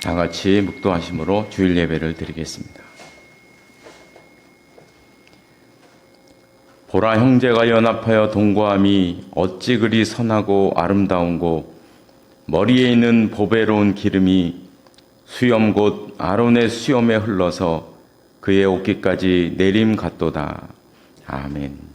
다 같이 묵도하심으로 주일 예배를 드리겠습니다. 보라, 형제가 연합하여 동거함이 어찌 그리 선하고 아름다운고, 머리에 있는 보배로운 기름이 수염 곧 아론의 수염에 흘러서 그의 옷깃까지 내림 같도다. 아멘.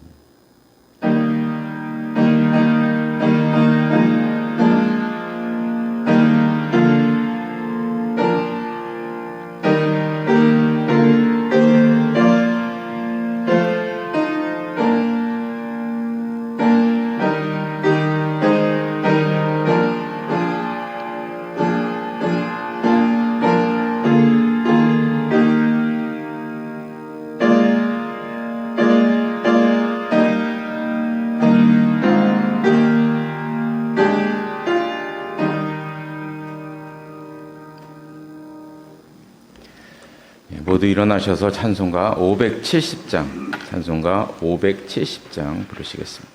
모두 일어나셔서 찬송가 570장 부르시겠습니다.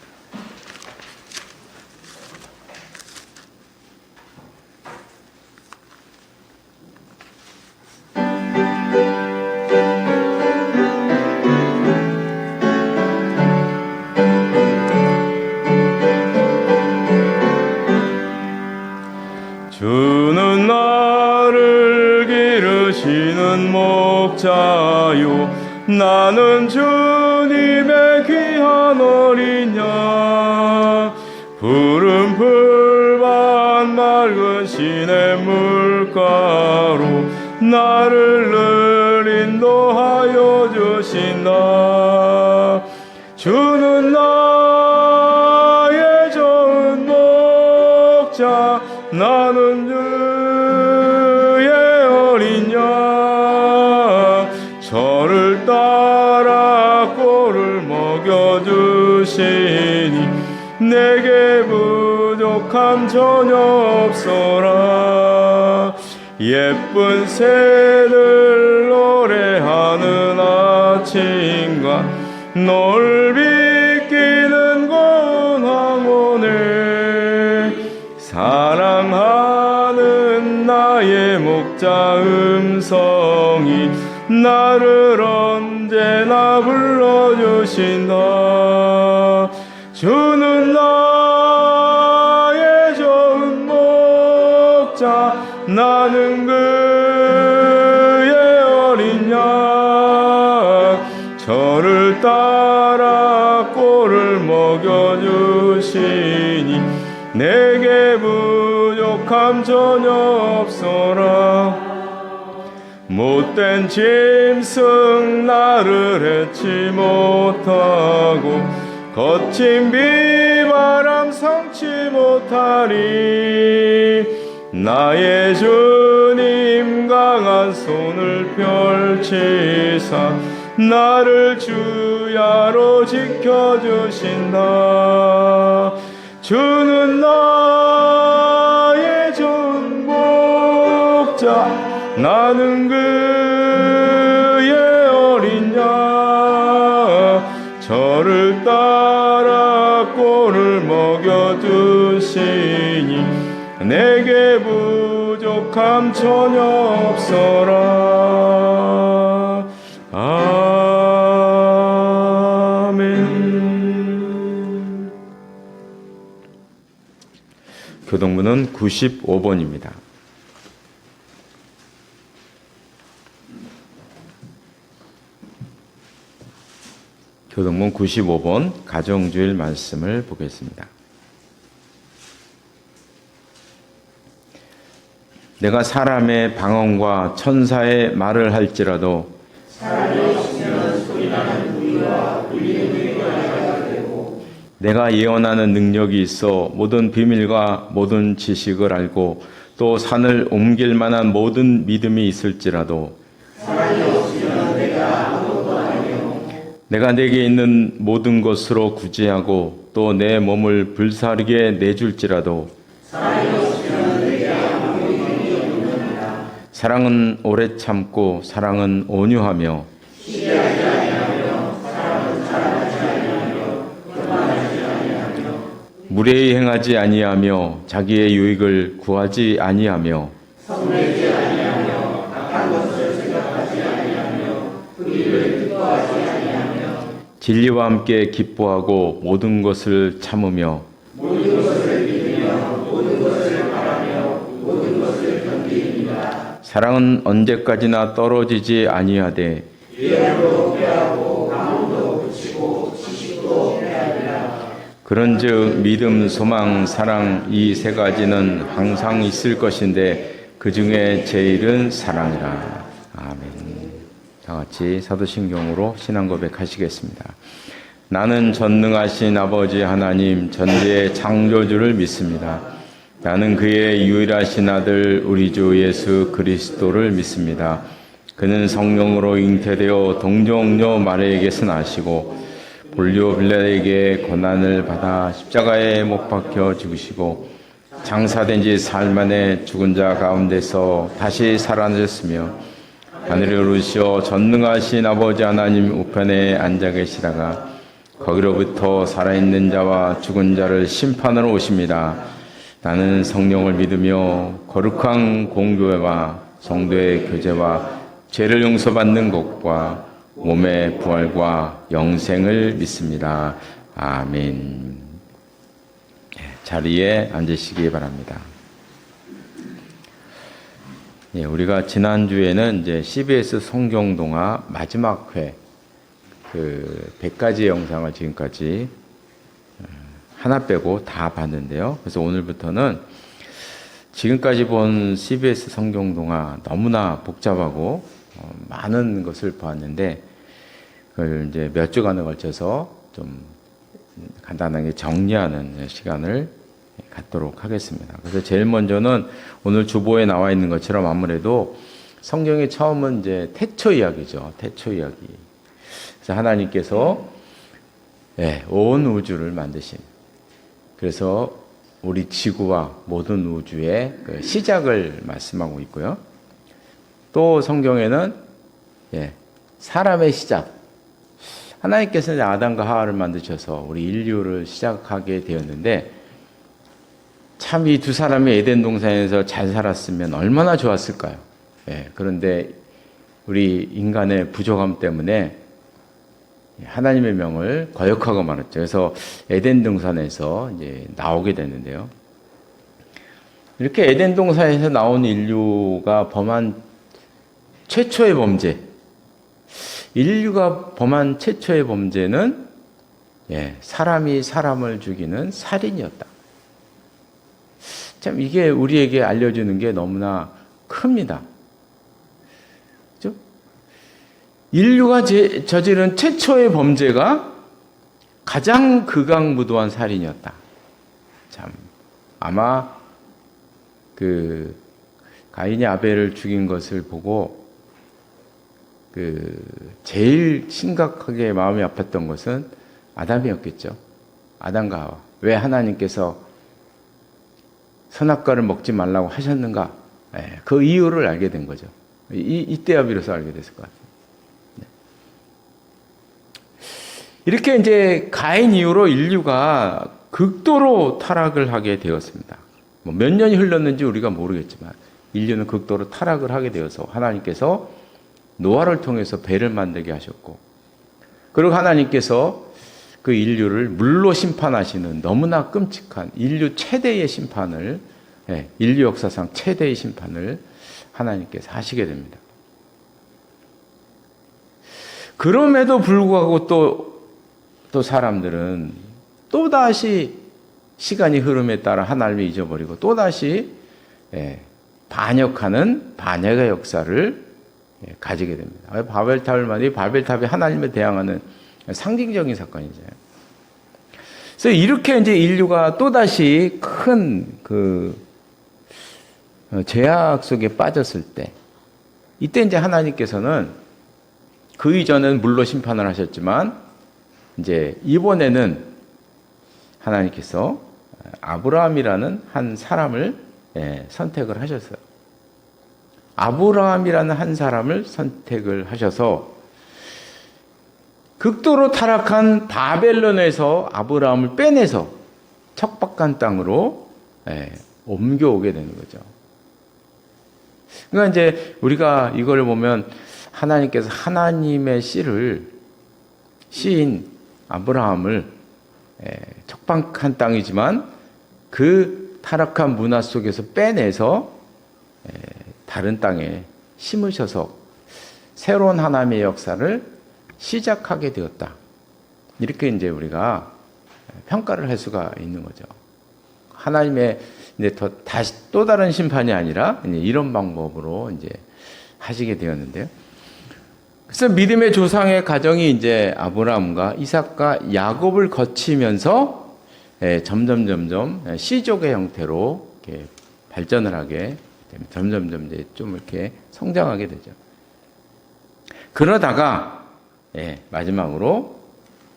주는 나를 기르시는 목자요, 나는 주님의 귀한 어린 양. 푸른 풀밭 맑은 시냇물가로 나를 늘 인도하여 주신다. 주는 나의 좋은 목자, 나는 주의 어린 양. 저를 따라 꼴을 먹여주시니 내게 부족함 전혀 없어라. 예쁜 새들 노래하는 아침과 넓이 끼는 고운 황혼에 사랑하는 나의 목자 음성이 나를 언제나 불러주신다. 주는 나의 좋은 목자, 나는 그의 어린 양. 저를 따라 꼴을 먹여주시니 내게 부족함 전혀 없어라. 못된 짐승 나를 해치 못하고 거친 비바람 상치 못하리. 나의 주님 강한 손을 펼치사 나를 주야로 지켜주신다. 주는 나의 좋은 목자, 나는 그의 어린 양. 저를 따라 꼴을 먹여주시니 내게 부족함 전혀 없어라. 아멘. 교동문은 95번입니다. 교동문 95번 가정주일 말씀을 보겠습니다. 내가 사람의 방언과 천사의 말을 할지라도 사람이 없으면 소리나는 무리와 울리는 소리가 내가 되고, 내가 예언하는 능력이 있어 모든 비밀과 모든 지식을 알고 또 산을 옮길 만한 모든 믿음이 있을지라도 사람이 없으면 내가 아무것도 아니요, 내가 내게 있는 모든 것으로 구제하고 또 내 몸을 불사르게 내줄지라도 사람이 없으면 내게 아무 힘이 없느니라. 사랑은 오래 참고 사랑은 온유하며 시기하지 아니하며 사랑은 자랑하지 아니하며 교만하지 아니하며 무례히 행하지 아니하며 자기의 유익을 구하지 아니하며 진리와 함께 기뻐하고 모든 것을 참으며 사랑은 언제까지나 떨어지지 아니하되 그런즉 믿음, 소망, 사랑 이 세 가지는 항상 있을 것인데 그 중에 제일은 사랑이라. 아멘. 다 같이 사도신경으로 신앙 고백하시겠습니다. 나는 전능하신 아버지 하나님 전지의 창조주를 믿습니다. 나는 그의 유일하신 아들 우리 주 예수 그리스도를 믿습니다. 그는 성령으로 잉태되어 동정녀 마리아에게서 나시고 본류 빌라에게 고난을 받아 십자가에 못 박혀 죽으시고 장사된 지 사흘 만에 죽은 자 가운데서 다시 살아나셨으며 하늘에 오르시어 전능하신 아버지 하나님 우편에 앉아 계시다가 거기로부터 살아있는 자와 죽은 자를 심판하러 오십니다. 나는 성령을 믿으며 거룩한 공교회와 성도의 교제와 죄를 용서받는 것과 몸의 부활과 영생을 믿습니다. 아멘. 자리에 앉으시기 바랍니다. 예, 우리가 지난주에는 이제 CBS 성경동화 마지막 회, 100가지 영상을 지금까지 하나 빼고 다 봤는데요. 그래서 오늘부터는 지금까지 본 CBS 성경동화 너무나 복잡하고 많은 것을 보았는데 그걸 이제 몇 주간에 걸쳐서 좀 간단하게 정리하는 시간을 갖도록 하겠습니다. 그래서 제일 먼저는 오늘 주보에 나와 있는 것처럼 아무래도 성경의 처음은 이제 태초 이야기죠. 태초 이야기. 그래서 하나님께서 온 우주를 만드신. 그래서 우리 지구와 모든 우주의 그 시작을 말씀하고 있고요. 또 성경에는 사람의 시작. 하나님께서는 아담과 하와를 만드셔서 우리 인류를 시작하게 되었는데 참 이 두 사람이 에덴 동산에서 잘 살았으면 얼마나 좋았을까요? 그런데 우리 인간의 부족함 때문에 하나님의 명을 거역하고 말았죠. 그래서 에덴 동산에서 이제 나오게 됐는데요. 이렇게 에덴 동산에서 나온 인류가 범한 최초의 범죄, 인류가 범한 최초의 범죄는 사람이 사람을 죽이는 살인이었다. 참 이게 우리에게 알려주는 게 너무나 큽니다. 그렇죠? 인류가 저지른 최초의 범죄가 가장 극악무도한 살인이었다. 참 아마 가인이 아벨을 죽인 것을 보고 제일 심각하게 마음이 아팠던 것은 아담이었겠죠. 아담과 하와. 왜 하나님께서 선악과를 먹지 말라고 하셨는가? 그 이유를 알게 된 거죠. 이때야 비로소 알게 됐을 것 같아요. 이렇게 이제 가인 이후로 인류가 극도로 타락을 하게 되었습니다. 몇 년이 흘렀는지 우리가 모르겠지만 인류는 극도로 타락을 하게 되어서 하나님께서 노아를 통해서 배를 만들게 하셨고, 그리고 하나님께서 그 인류를 물로 심판하시는 너무나 끔찍한 인류 최대의 심판을, 인류 역사상 최대의 심판을 하나님께서 하시게 됩니다. 그럼에도 불구하고 또 사람들은 또다시 시간이 흐름에 따라 하나님을 잊어버리고 또다시 반역하는 반역의 역사를 가지게 됩니다. 바벨탑이 하나님에 대항하는 상징적인 사건이죠. 그래서 이렇게 이제 인류가 또다시 큰 죄악 속에 빠졌을 때, 이때 이제 하나님께서는 그 이전엔 물로 심판을 하셨지만, 이제 이번에는 하나님께서 아브라함이라는 한 사람을 선택을 하셨어요. 아브라함이라는 한 사람을 선택을 하셔서 극도로 타락한 바벨론에서 아브라함을 빼내서 척박한 땅으로 옮겨오게 되는 거죠. 그러니까 이제 우리가 이걸 보면 하나님께서 하나님의 씨인 아브라함을 척박한 땅이지만 그 타락한 문화 속에서 빼내서 다른 땅에 심으셔서 새로운 하나님의 역사를 시작하게 되었다. 이렇게 이제 우리가 평가를 할 수가 있는 거죠. 하나님의 이제 다시 또 다른 심판이 아니라 이제 이런 방법으로 이제 하시게 되었는데요. 그래서 믿음의 조상의 가정이 이제 아브라함과 이삭과 야곱을 거치면서 점점 씨족의 형태로 이렇게 발전을 하게 됩니다. 점점 이제 좀 이렇게 성장하게 되죠. 그러다가 마지막으로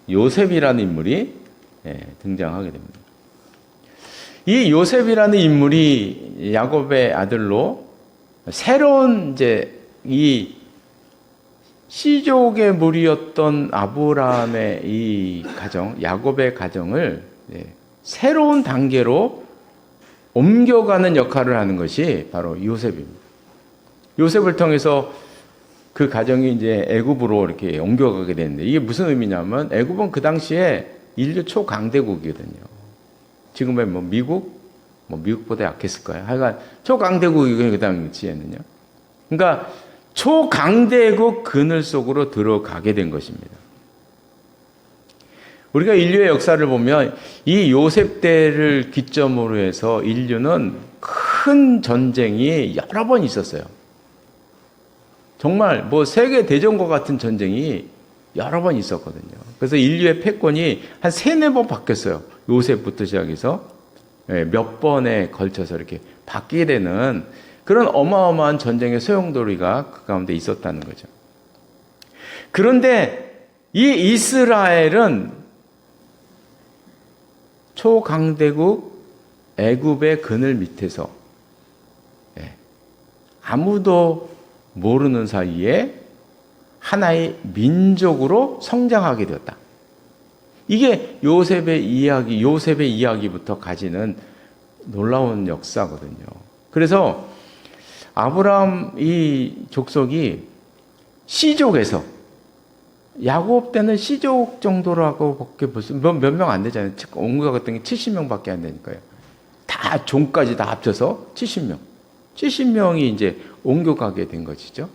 요셉이라는 인물이 등장하게 됩니다. 이 요셉이라는 인물이 야곱의 아들로 새로운 이제 이 씨족의 무리였던 아브라함의 이 가정, 야곱의 가정을 새로운 단계로 옮겨가는 역할을 하는 것이 바로 요셉입니다. 요셉을 통해서 그 가정이 이제 애굽으로 이렇게 옮겨가게 되는데 이게 무슨 의미냐면 애굽은 그 당시에 인류 초강대국이거든요. 지금의 뭐 미국보다 약했을 거예요. 하여간 초강대국이거든요. 그 당시에는요. 그러니까 초강대국 그늘 속으로 들어가게 된 것입니다. 우리가 인류의 역사를 보면 이 요셉 때를 기점으로 해서 인류는 큰 전쟁이 여러 번 있었어요. 정말 뭐 세계 대전과 같은 전쟁이 여러 번 있었거든요. 그래서 인류의 패권이 한 3-4번 바뀌었어요. 요셉부터 시작해서 몇 번에 걸쳐서 이렇게 바뀌게 되는 그런 어마어마한 전쟁의 소용돌이가 그 가운데 있었다는 거죠. 그런데 이 이스라엘은 초강대국 애굽의 그늘 밑에서 아무도 모르는 사이에 하나의 민족으로 성장하게 되었다. 이게 요셉의 이야기부터 가지는 놀라운 역사거든요. 그래서 아브라함 이 족속이 씨족에서 야곱 때는 씨족 정도라고밖에 벌써 몇 명 안 되잖아요. 온갖 같은 게 70명밖에 안 되니까요. 다 종까지 다 합쳐서 70명. 70명이 이제 옮겨가게 된 것이죠.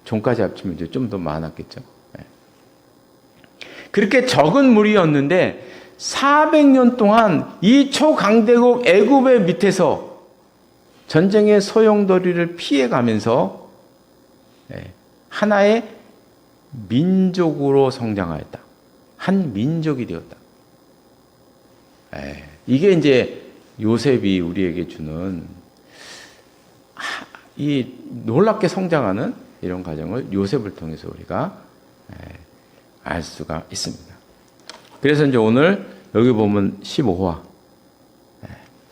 종까지 합치면 이제 좀 더 많았겠죠. 그렇게 적은 무리였는데 400년 동안 이 초강대국 애굽의 밑에서 전쟁의 소용돌이를 피해가면서 하나의 민족으로 성장하였다. 한 민족이 되었다. 이게 이제 요셉이 우리에게 주는 이 놀랍게 성장하는 이런 과정을 요셉을 통해서 우리가 알 수가 있습니다. 그래서 이제 오늘 여기 보면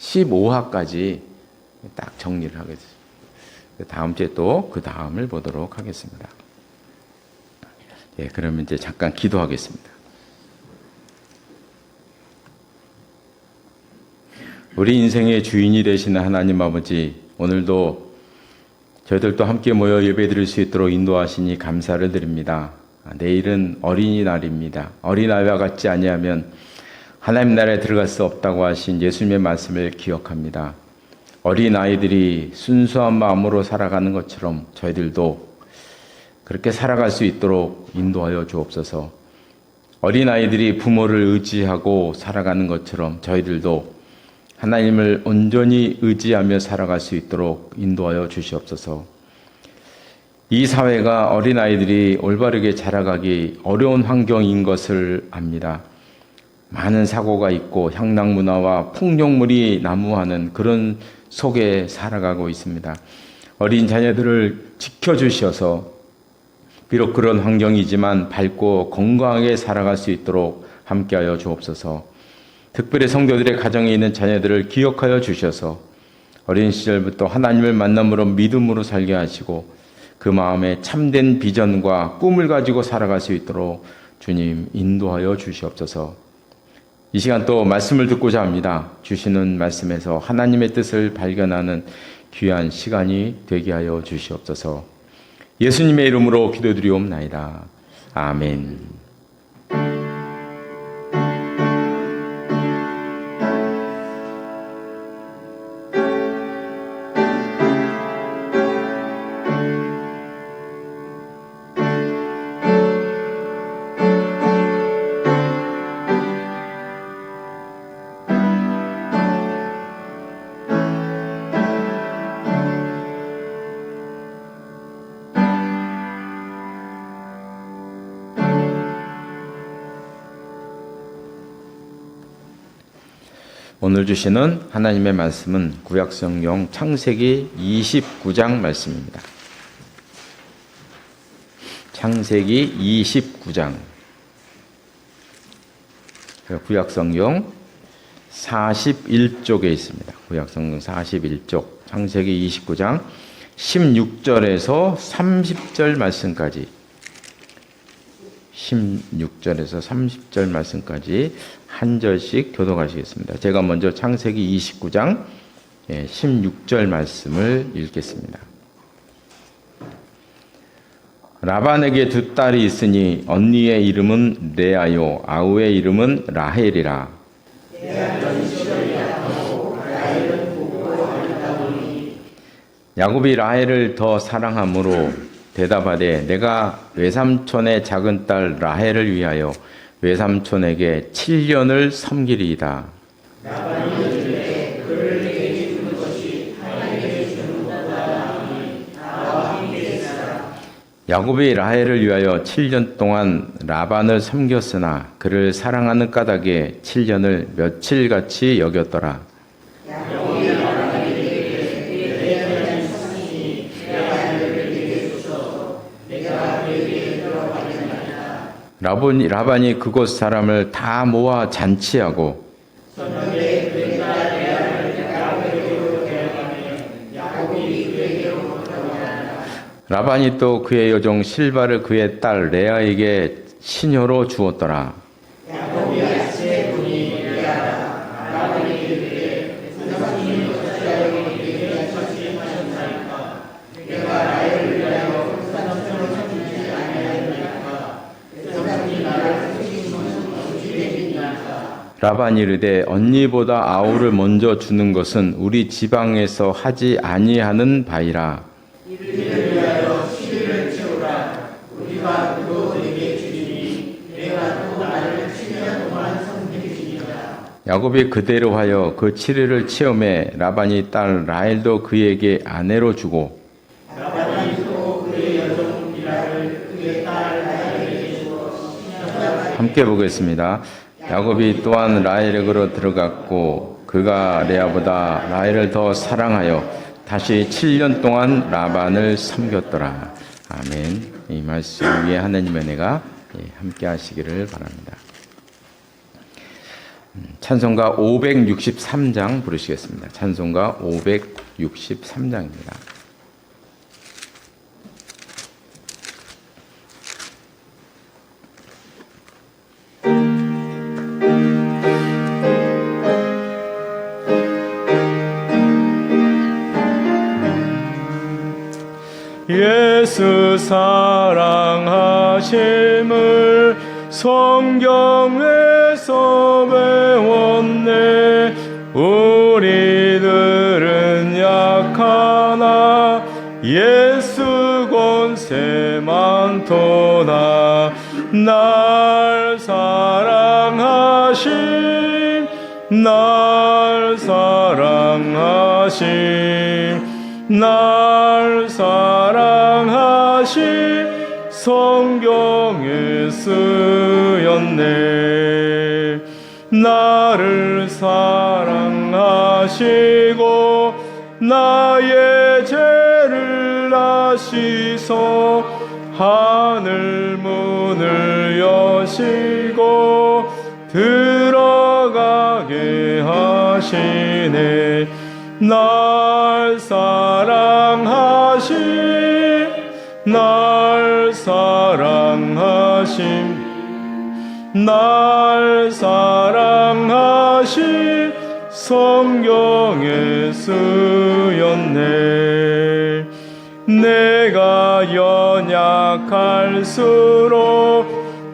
15화까지 딱 정리를 하게 됐습니다. 다음 주에 또 그 다음을 보도록 하겠습니다. 그러면 이제 잠깐 기도하겠습니다. 우리 인생의 주인이 되시는 하나님 아버지, 오늘도 저희들도 함께 모여 예배드릴 수 있도록 인도하시니 감사를 드립니다. 내일은 어린이날입니다. 어린아이와 같지 아니하면 하나님 나라에 들어갈 수 없다고 하신 예수님의 말씀을 기억합니다. 어린아이들이 순수한 마음으로 살아가는 것처럼 저희들도 그렇게 살아갈 수 있도록 인도하여 주옵소서. 어린아이들이 부모를 의지하고 살아가는 것처럼 저희들도 하나님을 온전히 의지하며 살아갈 수 있도록 인도하여 주시옵소서. 이 사회가 어린아이들이 올바르게 자라가기 어려운 환경인 것을 압니다. 많은 사고가 있고 향락문화와 폭력물이 난무하는 그런 속에 살아가고 있습니다. 어린 자녀들을 지켜주셔서 비록 그런 환경이지만 밝고 건강하게 살아갈 수 있도록 함께하여 주옵소서. 특별히 성도들의 가정에 있는 자녀들을 기억하여 주셔서 어린 시절부터 하나님을 만남으로 믿음으로 살게 하시고 그 마음에 참된 비전과 꿈을 가지고 살아갈 수 있도록 주님 인도하여 주시옵소서. 이 시간 또 말씀을 듣고자 합니다. 주시는 말씀에서 하나님의 뜻을 발견하는 귀한 시간이 되게 하여 주시옵소서. 예수님의 이름으로 기도드리옵나이다. 아멘. 오늘 주시는 하나님의 말씀은 구약성경 창세기 29장 말씀입니다. 창세기 29장. 구약성경 41쪽에 있습니다. 구약성경 41쪽. 창세기 29장 16절에서 30절 말씀까지. 16절에서 30절 말씀까지 한 절씩 교독하시겠습니다. 제가 먼저 창세기 29장 16절 말씀을 읽겠습니다. 라반에게 두 딸이 있으니 언니의 이름은 레아요 아우의 이름은 라헬이라. 야곱이 라헬을 더 사랑함으로 대답하되 내가 외삼촌의 작은 딸 라헬을 위하여 외삼촌에게 7년을 섬기리이다. 야곱이 라헬을 위하여 7년 동안 라반을 섬겼으나 그를 사랑하는 까닭에 7년을 며칠같이 여겼더라. 라반이 그곳 사람을 다 모아 잔치하고 라반이 또 그의 여종 실바를 그의 딸 레아에게 시녀로 주었더라. 라반이 이르되 언니보다 아우를 먼저 주는 것은 우리 지방에서 하지 아니하는 바이라. 야곱이 그대로 하여 그 7일을 체험해 라반이 딸 라헬도 그에게 아내로 주고 함께 보겠습니다. 야곱이 또한 라헬에게로 들어갔고 그가 레아보다 라헬을 더 사랑하여 다시 7년 동안 라반을 섬겼더라. 아멘. 이 말씀 위에 하나님의 은혜가 함께 하시기를 바랍니다. 찬송가 563장 부르시겠습니다. 찬송가 563장입니다. 예수 사랑하심을 성경에서 배웠네. 우리들은 약하나 예수 권세 많도다. 날 사랑하심 날 사랑하심 날 사랑하심 성경에 쓰였네. 나를 사랑하시고 나의 죄를 아시소 하늘 문을 여시고 들어가게 하시네. 날 사랑하심 날 사랑하심 날 사랑하심 성경에 쓰였네. 쓰였네. 내가 연약할수록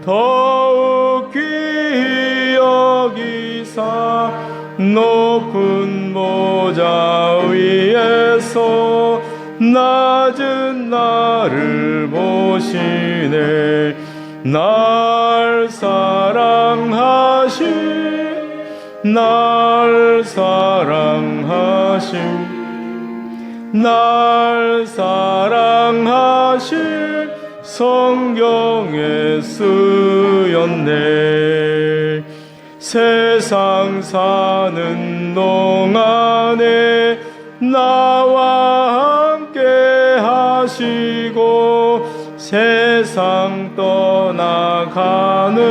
더욱 귀히 여기사 높은 보좌 위에서 낮은 나를 보시네. 날 사랑하신 날 사랑하신 성경에 쓰였네. 세상 사는 동안에 나와 함께 하시고 세상 떠나가는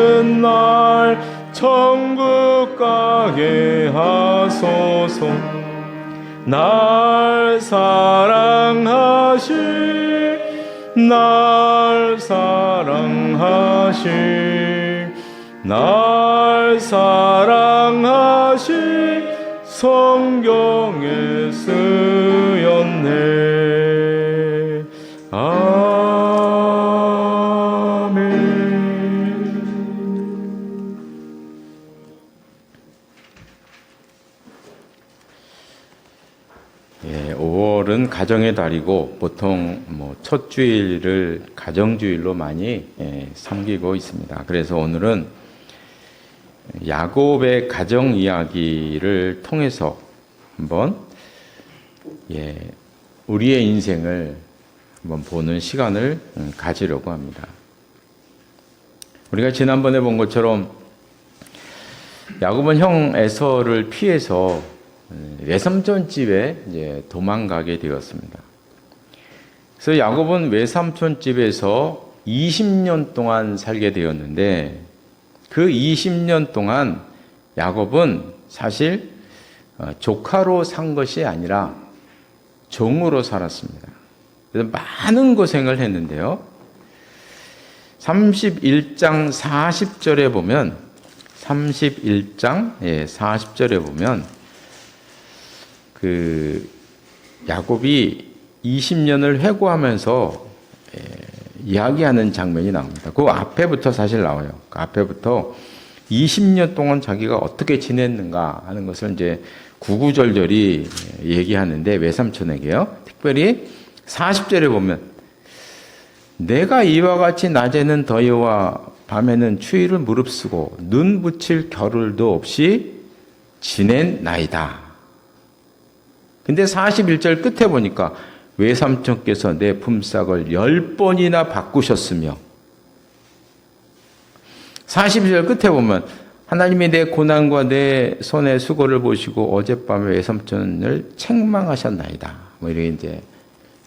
날 천국 가게 하소서. 날 사랑하신 성경에 쓰였네. 예, 5월은 가정의 달이고 보통 첫 주일을 가정주일로 많이 섬기고 있습니다. 그래서 오늘은 야곱의 가정 이야기를 통해서 한번 우리의 인생을 한번 보는 시간을 가지려고 합니다. 우리가 지난번에 본 것처럼 야곱은 형 에서를 피해서 외삼촌 집에 이제 도망가게 되었습니다. 그래서 야곱은 외삼촌 집에서 20년 동안 살게 되었는데 그 20년 동안 야곱은 사실 조카로 산 것이 아니라 종으로 살았습니다. 그래서 많은 고생을 했는데요. 31장 40절에 보면 40절에 보면 그 야곱이 20년을 회고하면서 이야기하는 장면이 나옵니다. 그 앞에부터 사실 나와요. 그 앞에부터 20년 동안 자기가 어떻게 지냈는가 하는 것을 이제 구구절절히 얘기하는데 외삼촌에게요. 특별히 40절에 보면 내가 이와 같이 낮에는 더위와 밤에는 추위를 무릅쓰고 눈 붙일 겨를도 없이 지낸나이다. 근데 41절 끝에 보니까 외삼촌께서 내 품삯을 10번이나 바꾸셨으며 42절 끝에 보면 하나님이 내 고난과 내 손의 수고를 보시고 어젯밤에 외삼촌을 책망하셨나이다. 이렇게 이제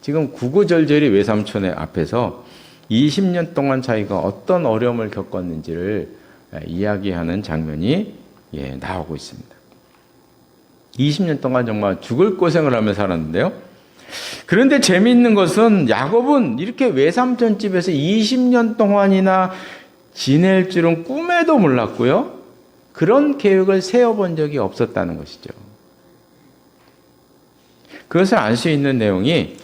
지금 구구절절히 외삼촌의 앞에서 20년 동안 자기가 어떤 어려움을 겪었는지를 이야기하는 장면이 나오고 있습니다. 20년 동안 정말 죽을 고생을 하며 살았는데요. 그런데 재미있는 것은 야곱은 이렇게 외삼촌 집에서 20년 동안이나 지낼 줄은 꿈에도 몰랐고요. 그런 계획을 세워본 적이 없었다는 것이죠. 그것을 알 수 있는 내용이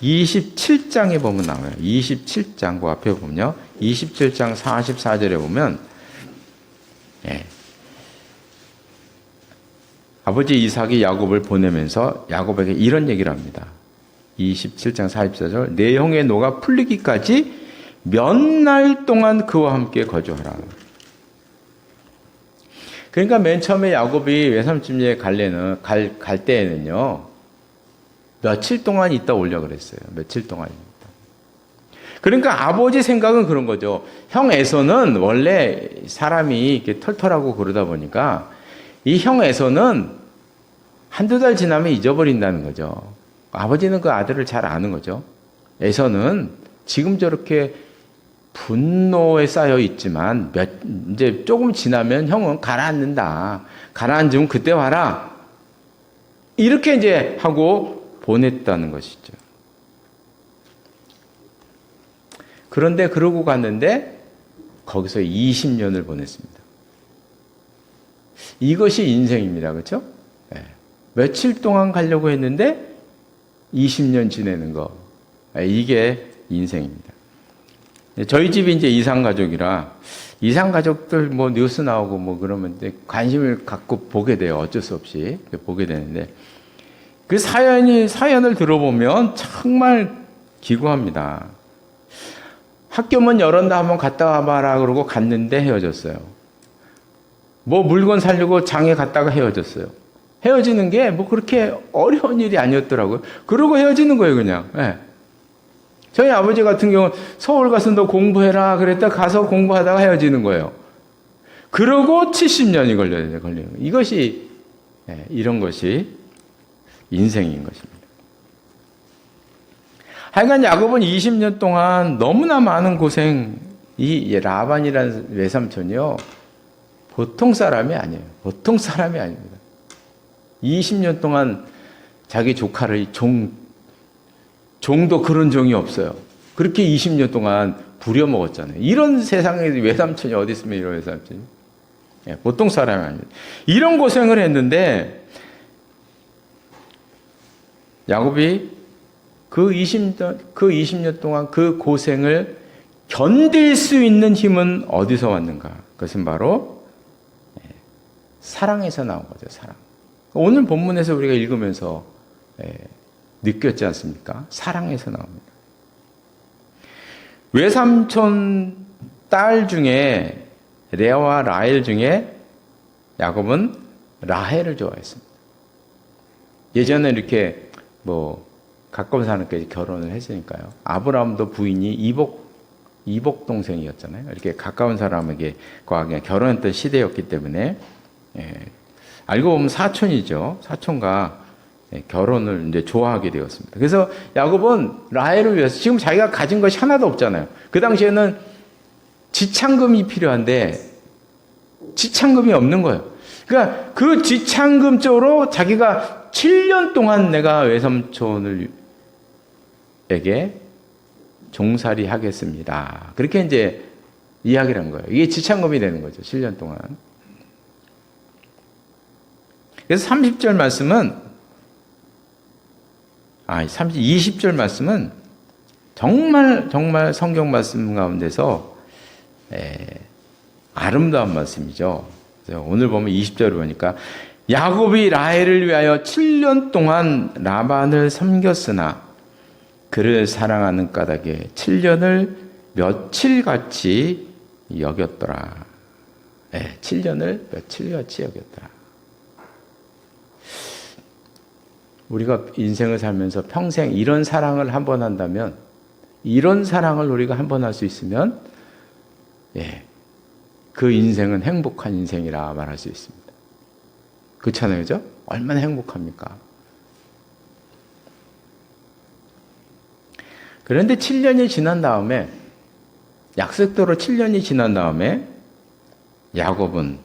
27장에 보면 나와요. 27장 그 앞에 보면요. 27장 44절에 보면 아버지 이삭이 야곱을 보내면서 야곱에게 이런 얘기를 합니다. 27장 44절 내 형의 노가 풀리기까지 몇 날 동안 그와 함께 거주하라. 그러니까 맨 처음에 야곱이 외삼촌에 갈 때에는요. 며칠 동안 있다 오려 그랬어요. 며칠 동안입니다. 그러니까 아버지 생각은 그런 거죠. 형 에서는 원래 사람이 이렇게 털털하고 그러다 보니까 이 형 에서는 한두 달 지나면 잊어버린다는 거죠. 아버지는 그 아들을 잘 아는 거죠. 에서는 지금 저렇게 분노에 쌓여 있지만 이제 조금 지나면 형은 가라앉는다. 가라앉으면 그때 와라. 이렇게 이제 하고 보냈다는 것이죠. 그런데 그러고 갔는데 거기서 20년을 보냈습니다. 이것이 인생입니다. 그렇죠? 며칠 동안 가려고 했는데 20년 지내는 거. 이게 인생입니다. 저희 집이 이제 이상가족이라 이상가족들 뭐 뉴스 나오고 뭐 그러면 이제 관심을 갖고 보게 돼요. 어쩔 수 없이 보게 되는데 그 사연을 들어보면 정말 기구합니다. 학교문 열었나 한번 갔다 와봐라 그러고 갔는데 헤어졌어요. 뭐 물건 사려고 장에 갔다가 헤어졌어요. 헤어지는 게 뭐 그렇게 어려운 일이 아니었더라고요. 그러고 헤어지는 거예요, 그냥. 네. 저희 아버지 같은 경우는 서울 가서 너 공부해라 그랬다 가서 공부하다가 헤어지는 거예요. 그러고 70년이 걸리는 거예요. 이것이, 이런 것이 인생인 것입니다. 하여간 야곱은 20년 동안 너무나 많은 고생, 이 라반이라는 외삼촌이요. 보통 사람이 아니에요. 보통 사람이 아닙니다. 20년 동안 자기 조카를 종도 그런 종이 없어요. 그렇게 20년 동안 부려먹었잖아요. 이런 세상에 외삼촌이 어디 있으면 이런 외삼촌이. 보통 사람이 아닙니다. 이런 고생을 했는데 야곱이 그 20년 동안 그 고생을 견딜 수 있는 힘은 어디서 왔는가? 그것은 바로 사랑에서 나온 거죠. 사랑. 오늘 본문에서 우리가 읽으면서 느꼈지 않습니까? 사랑에서 나옵니다. 외삼촌 딸 중에 레아와 라헬 중에 야곱은 라헬을 좋아했습니다. 예전에 이렇게 뭐 가까운 사람끼리 결혼을 했으니까요. 아브라함도 부인이 이복 동생이었잖아요. 이렇게 가까운 사람에게 그냥 결혼했던 시대였기 때문에 알고 보면 사촌이죠. 사촌과 결혼을 이제 좋아하게 되었습니다. 그래서 야곱은 라헬을 위해서 지금 자기가 가진 것이 하나도 없잖아요. 그 당시에는 지창금이 필요한데 지창금이 없는 거예요. 그러니까 그 지창금 쪽으로 자기가 7년 동안 내가 외삼촌에게 종살이 하겠습니다. 그렇게 이제 이야기를 한 거예요. 이게 지창금이 되는 거죠. 7년 동안. 그래서 20절 말씀은 정말 성경 말씀 가운데서 아름다운 말씀이죠. 오늘 보면 20절을 보니까 야곱이 라헬을 위하여 7년 동안 라반을 섬겼으나 그를 사랑하는 까닭에 7년을 며칠같이 여겼더라. 7년을 며칠같이 여겼더라. 우리가 인생을 살면서 평생 이런 사랑을 한번 한다면, 이런 사랑을 우리가 한번 할 수 있으면, 그 인생은 행복한 인생이라 말할 수 있습니다. 그렇잖아요, 그죠? 얼마나 행복합니까? 그런데 7년이 지난 다음에, 약속대로 7년이 지난 다음에, 야곱은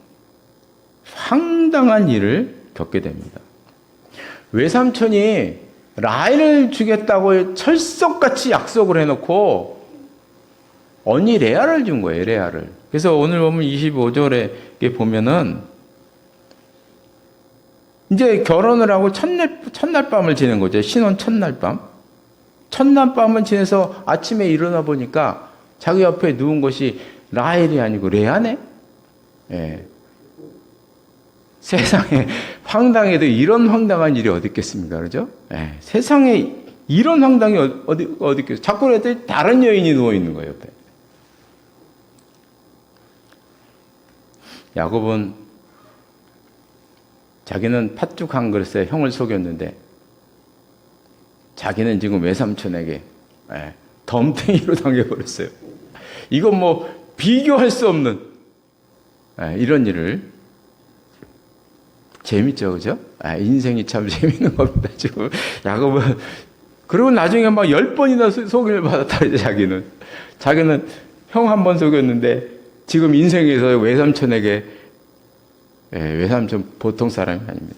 황당한 일을 겪게 됩니다. 외삼촌이 라헬을 주겠다고 철석같이 약속을 해놓고 언니 레아를 준 거예요. 레아를. 그래서 오늘 보면 25절에 보면은 이제 결혼을 하고 첫날 밤을 지낸 거죠. 신혼 첫날 밤. 첫날 밤을 지내서 아침에 일어나 보니까 자기 옆에 누운 것이 라헬이 아니고 레아네. 세상에 황당해도 이런 황당한 일이 어디 있겠습니까? 그러죠? 세상에 이런 황당이 어디 있겠어요? 자꾸 애들 다른 여인이 누워 있는 거예요, 옆에. 야곱은 자기는 팥죽 한 그릇에 형을 속였는데 자기는 지금 외삼촌에게 덤탱이로 당해버렸어요. 이건 뭐 비교할 수 없는 이런 일을. 재밌죠, 그죠? 인생이 참 재밌는 겁니다, 지금. 야곱은. 그리고 나중에 막 10번이나 속임을 받았다, 자기는. 자기는 형 한 번 속였는데, 지금 인생에서 외삼촌에게, 외삼촌 보통 사람이 아닙니다.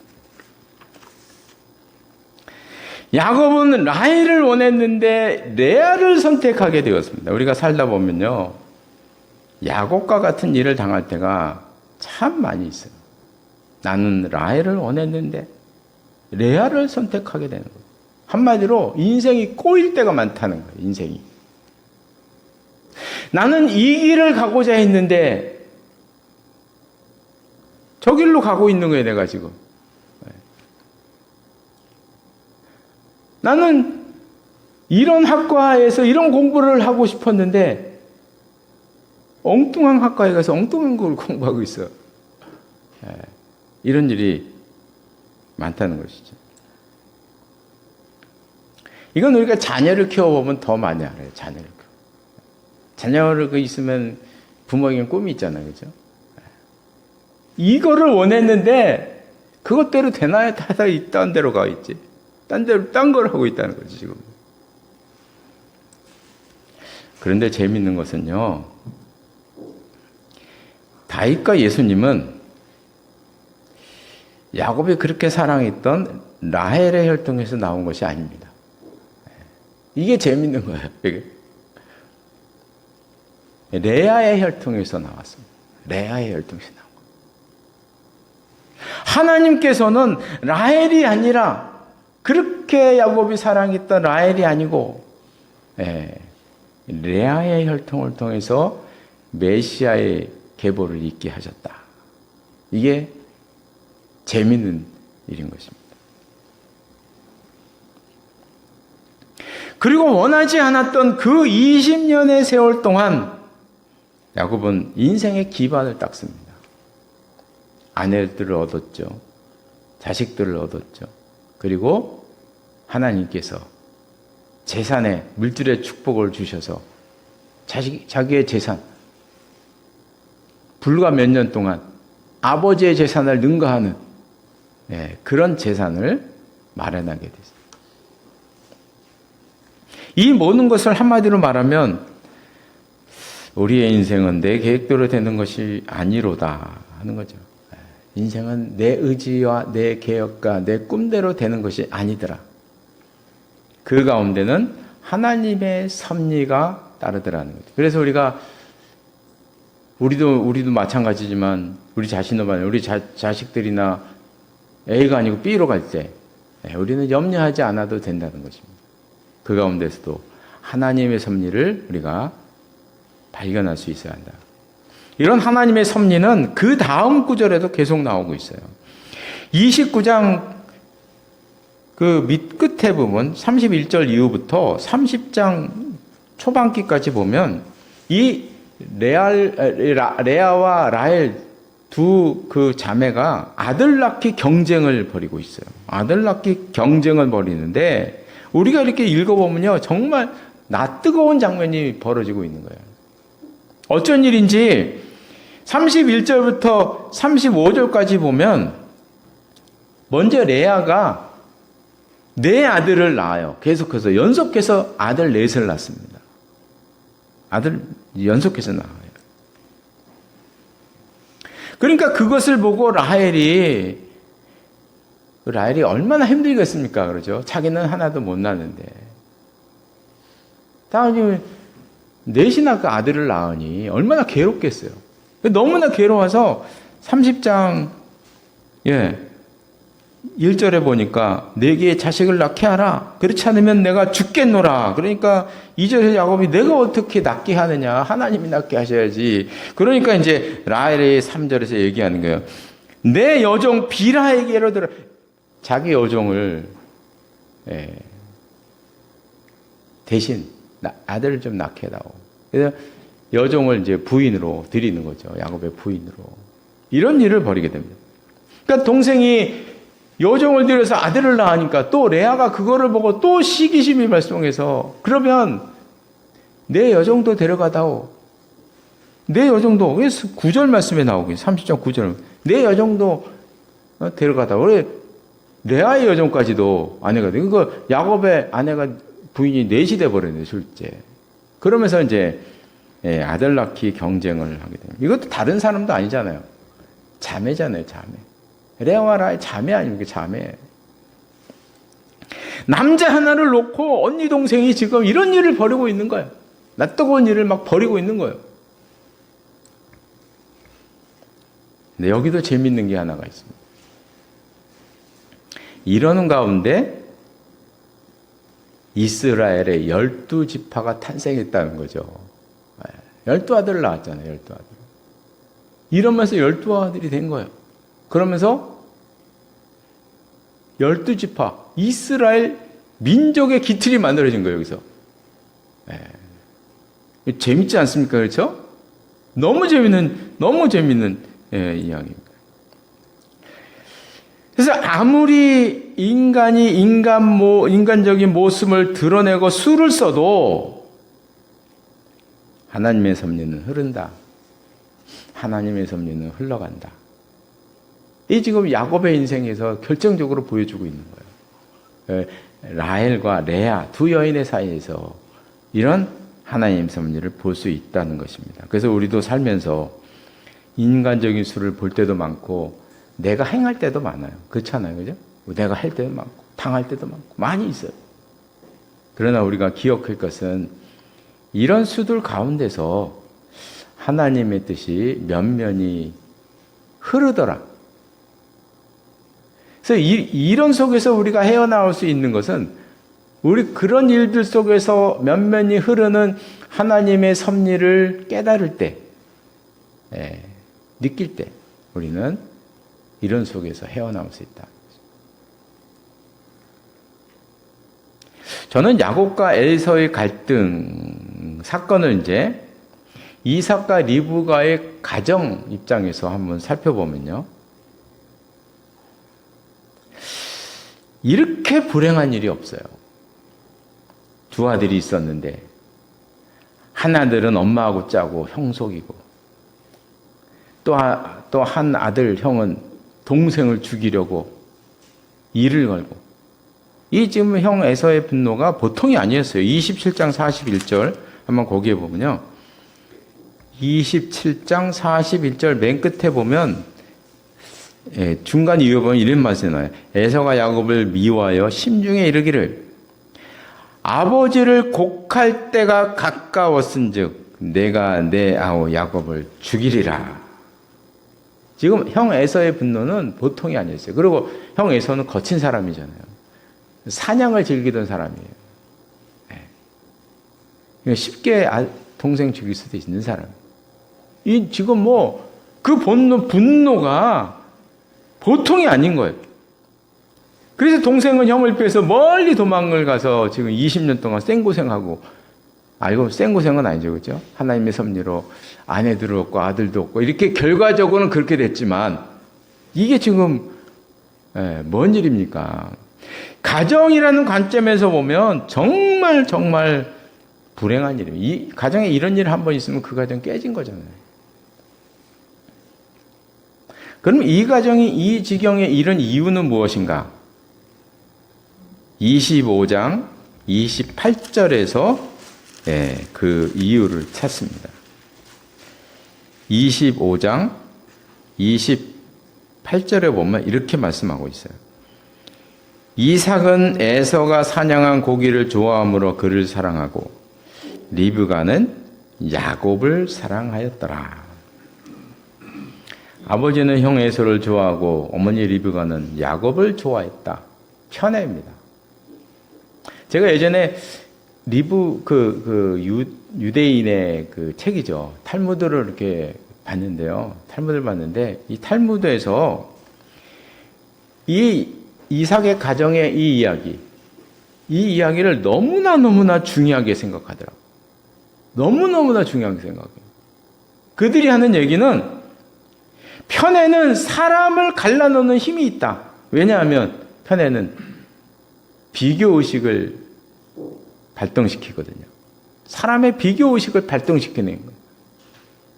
야곱은 라헬을 원했는데, 레아를 선택하게 되었습니다. 우리가 살다 보면요, 야곱과 같은 일을 당할 때가 참 많이 있어요. 나는 라헬을 원했는데 레아를 선택하게 되는 거예요. 한마디로 인생이 꼬일 때가 많다는 거예요. 인생이. 나는 이 길을 가고자 했는데 저 길로 가고 있는 거예요. 내가 지금. 나는 이런 학과에서 이런 공부를 하고 싶었는데 엉뚱한 학과에 가서 엉뚱한 걸 공부하고 있어. 이런 일이 많다는 것이죠. 이건 우리가 자녀를 키워보면 더 많이 알아요. 자녀를 있으면 부모에게는 꿈이 있잖아요. 그죠? 이거를 원했는데 그것대로 되나요? 다 딴 데로 가 있지. 딴 걸 하고 있다는 거지, 지금. 그런데 재밌는 것은요, 다윗과 예수님은 야곱이 그렇게 사랑했던 라헬의 혈통에서 나온 것이 아닙니다. 이게 재밌는 거예요. 이게. 레아의 혈통에서 나왔습니다. 레아의 혈통에서 나온 거예요. 하나님께서는 라헬이 아니라 그렇게 야곱이 사랑했던 라헬이 아니고 레아의 혈통을 통해서 메시아의 계보를 잇게 하셨다. 이게 재미있는 일인 것입니다. 그리고 원하지 않았던 그 20년의 세월 동안 야곱은 인생의 기반을 닦습니다. 아내들을 얻었죠. 자식들을 얻었죠. 그리고 하나님께서 재산의 물질의 축복을 주셔서 자기의 재산, 불과 몇 년 동안 아버지의 재산을 능가하는 그런 재산을 마련하게 됐습니다. 이 모든 것을 한마디로 말하면 우리의 인생은 내 계획대로 되는 것이 아니로다 하는 거죠. 인생은 내 의지와 내 계획과 내 꿈대로 되는 것이 아니더라. 그 가운데는 하나님의 섭리가 따르더라는 거죠. 그래서 우리도 마찬가지지만 우리 자신도 말이에요. 우리 자식들이나 A가 아니고 B로 갈 때 우리는 염려하지 않아도 된다는 것입니다. 그 가운데서도 하나님의 섭리를 우리가 발견할 수 있어야 한다. 이런 하나님의 섭리는 그 다음 구절에도 계속 나오고 있어요. 29장 그 밑끝에 보면 31절 이후부터 30장 초반기까지 보면 이 레아와 라헬 두 그 자매가 아들 낳기 경쟁을 벌이고 있어요. 아들 낳기 경쟁을 벌이는데 우리가 이렇게 읽어보면요, 정말 낯뜨거운 장면이 벌어지고 있는 거예요. 어쩐 일인지 31절부터 35절까지 보면 먼저 레아가 네 아들을 낳아요. 계속해서 연속해서 아들 넷을 낳습니다. 아들 연속해서 낳아요. 그러니까 그것을 보고 라헬이 얼마나 힘들겠습니까? 그러죠. 자기는 하나도 못 낳는데. 당연히 넷이나 그 아들을 낳으니 얼마나 괴롭겠어요. 너무나 괴로워서 30장 1절에 보니까 내게 자식을 낳게 하라. 그렇지 않으면 내가 죽겠노라. 그러니까 2절에 야곱이 내가 어떻게 낳게 하느냐. 하나님이 낳게 하셔야지. 그러니까 이제 라헬이 3절에서 얘기하는 거예요. 내 여종 비라에게로 들어. 자기 여종을 대신 아들을 좀 낳게 해다오. 그래서 여종을 이제 부인으로 드리는 거죠. 야곱의 부인으로. 이런 일을 벌이게 됩니다. 그러니까 동생이 여종을 들여서 아들을 낳으니까 또 레아가 그거를 보고 또 시기심이 발동해서 그러면 내 여종도 데려가다오. 내 여종도, 그래서 9절 말씀에 나오고 30장 9절 내 여종도 데려가다오. 그래 레아의 여종까지도 아내가 돼. 그거 야곱의 아내가 부인이 넷이 돼버렸네, 실제. 그러면서 이제 아들 낳기 경쟁을 하게 됩니다. 이것도 다른 사람도 아니잖아요. 자매잖아요, 자매. 레아와 라헬 자매 아닙니까? 자매. 남자 하나를 놓고 언니 동생이 지금 이런 일을 벌이고 있는 거예요. 낯뜨거운 일을 막 벌이고 있는 거예요. 근데 여기도 재밌는 게 하나가 있습니다. 이러는 가운데 이스라엘의 12지파가 탄생했다는 거죠. 12아들 낳았잖아요. 12아들. 이러면서 12아들이 된 거예요. 그러면서 12지파, 이스라엘 민족의 기틀이 만들어진 거예요. 여기서. 재밌지 않습니까? 그렇죠? 너무 재밌는 이야기입니다. 그래서 아무리 인간이 인간적인 모습을 드러내고 수를 써도 하나님의 섭리는 흐른다. 하나님의 섭리는 흘러간다. 이 지금 야곱의 인생에서 결정적으로 보여주고 있는 거예요. 라헬과 레아 두 여인의 사이에서 이런 하나님 섭리를 볼 수 있다는 것입니다. 그래서 우리도 살면서 인간적인 수를 볼 때도 많고 내가 행할 때도 많아요. 그렇잖아요. 그죠? 내가 할 때도 많고 당할 때도 많고 많이 있어요. 그러나 우리가 기억할 것은 이런 수들 가운데서 하나님의 뜻이 면면히 흐르더라. 그래서 이런 속에서 우리가 헤어나올 수 있는 것은 우리 그런 일들 속에서 면면히 흐르는 하나님의 섭리를 깨달을 때, 느낄 때 우리는 이런 속에서 헤어나올 수 있다. 저는 야곱과 에서의 갈등 사건을 이제 이삭과 리브가의 가정 입장에서 한번 살펴보면요. 이렇게 불행한 일이 없어요. 두 아들이 있었는데 한 아들은 엄마하고 짜고 형속이고 또 한 아들 형은 동생을 죽이려고 일을 걸고 이 지금 형 에서의 분노가 보통이 아니었어요. 27장 41절 한번 거기에 보면요. 27장 41절 맨 끝에 보면 중간 이유에 보면 이런 말씀이 나와요. 에서가 야곱을 미워하여 심중에 이르기를 아버지를 곡할 때가 가까웠은즉 내가 내 아우 야곱을 죽이리라. 지금 형 에서의 분노는 보통이 아니었어요. 그리고 형 에서는 거친 사람이잖아요. 사냥을 즐기던 사람이에요. 쉽게 동생 죽일 수도 있는 사람. 이 지금 그 분노가 보통이 아닌 거예요. 그래서 동생은 형을 피해서 멀리 도망을 가서 지금 20년 동안 생고생하고, 알고 생고생은 아니죠. 그렇죠? 하나님의 섭리로 아내도 없고 아들도 없고 이렇게 결과적으로는 그렇게 됐지만 이게 지금 뭔 일입니까? 가정이라는 관점에서 보면 정말 불행한 일이에요. 이 가정에 이런 일 한 번 있으면 그 가정 깨진 거잖아요. 그럼 이 가정이 이 지경에 이른 이유는 무엇인가? 25장 28절에서 그 이유를 찾습니다. 25장 28절에 보면 이렇게 말씀하고 있어요. 이삭은 에서가 사냥한 고기를 좋아함으로 그를 사랑하고 리브가는 야곱을 사랑하였더라. 아버지는 형 에서를 좋아하고 어머니 리브가는 야곱을 좋아했다. 편애입니다. 제가 예전에 유대인의 그 책이죠. 탈무드를 이렇게 봤는데요. 탈무드를 봤는데 이 탈무드에서 이 이삭의 가정의 이 이야기를 너무나 중요하게 생각하더라고요. 너무나 중요하게 생각해요. 그들이 하는 얘기는 편애는 사람을 갈라놓는 힘이 있다. 왜냐하면 편애는 비교의식을 발동시키거든요. 사람의 비교의식을 발동시키는 거예요.